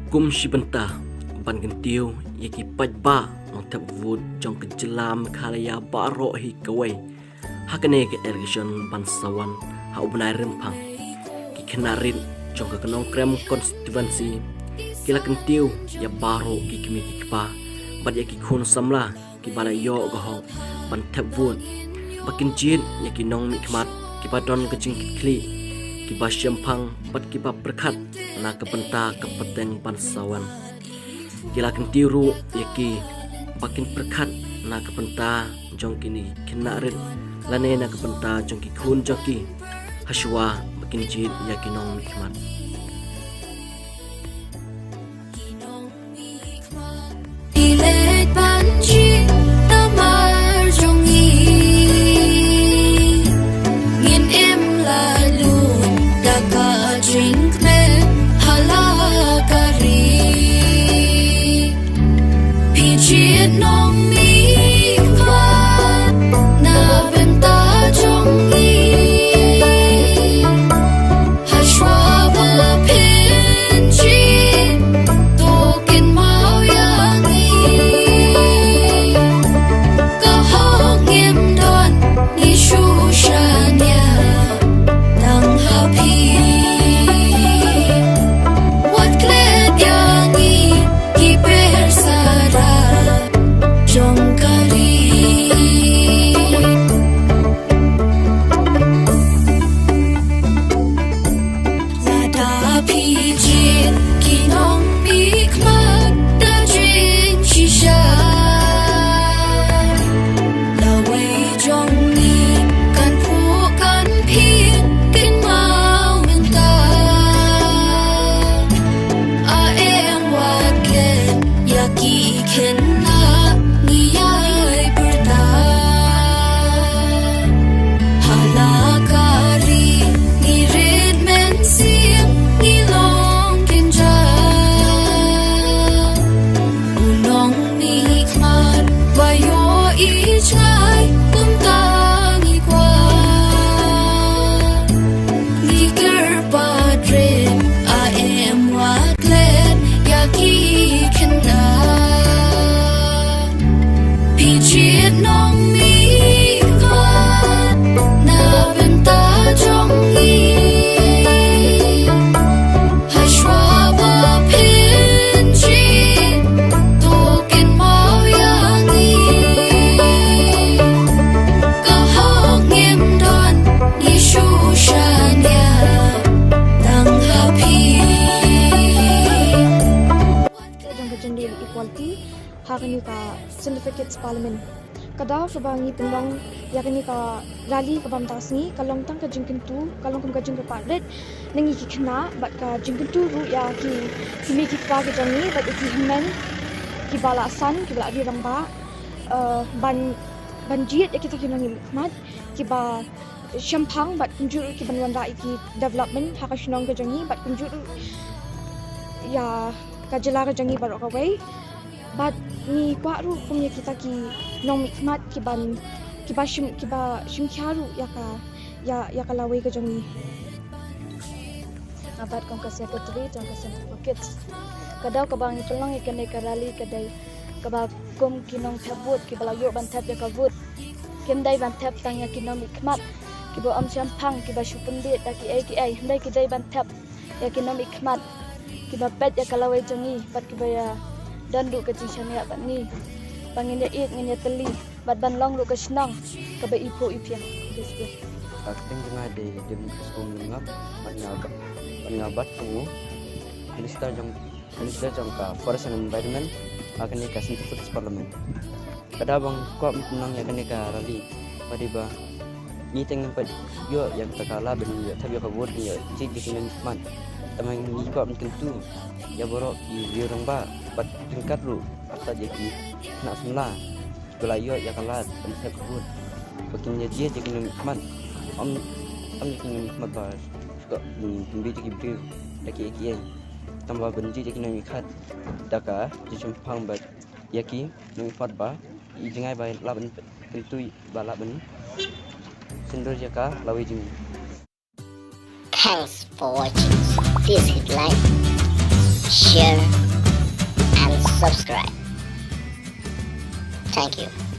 Kum Shibanta ban gentiu yaki pajba nong tap vut jong kejelam khalaya baro hi kawai hakane ke irrigation ban sawan ha ubnai rempang ki kenarin jong ke kenong krem constituency kila kentiu ya baro ki kimi ki pa bat yaki khun samla ki bala yo go ban tap vut bakin jin yaki nong mi khmat ki badon ke jing kli ki ba syempang bat ki ba berkat na kepenta kepeteng pansawan kila kentiru yaki bakin berkat na kepenta jong kini kinarit lane na kepenta jong ki khun joki haswa bakin jit yaki nong nikmat hakani ka certificates parliament kada sabangi pendong yakni ka rally ka bam tasni kalong tang ka jingkin tu kalong kum ka jing pa red nengi ki khna bat ka jingkin tu ru ya ki kimi ki pa ka jangi bat ki himen ki bala san ki bala di ramba ban jiet kita ki nangi mat ki ba shampang bat kunjur ki banwan ra ki development hakashnong ka jangi bat kunjur ya ka jela ka jangi barok ka wei bat ni kwa ru punya kita ki nong mikmat ki ba shim kharu ya ka lawe ka jangi abat kong ka secretary jong ka certificates kadau ka bang tulong ikane ka rally kadai ka ba kum kinong thabut ki bala yo ban thab ya ka vut kim dai ban thab tang ya kinong mikmat ki bo am champang ki ba shupundi ta ki ai dai ki dai ban thab ya kinong mikmat ki ba pet ya ka lawe jangi bat ki ba ya dan duk ke cincang ya bat ni pangin ya it ngin ya teli bat ban long duk ke senang ke ba ipo ipia disku akting tengah de dem kum ngap pengabat kamu minister jong ka forest and environment akan ni kasih food parliament kada bang ko menang ya kan ka rally padiba ni tengin pad yo yang takala ben yo tabi ka word ni ci gisin man tamang ni ko tentu ya borok di orang ba bat tingkat lu atau jadi nak semula belayo ya kalat konsep food bakin dia jadi nikmat om jadi nikmat bar kok bimbi jadi bri lagi kiai tambah benji jadi nikmat daka di Chempang bat yaki nikmat ba i jengai ba laban pintu ba laban sindur jaka lawi jing. Thanks for watching. Please hit like, share, and subscribe. Thank you.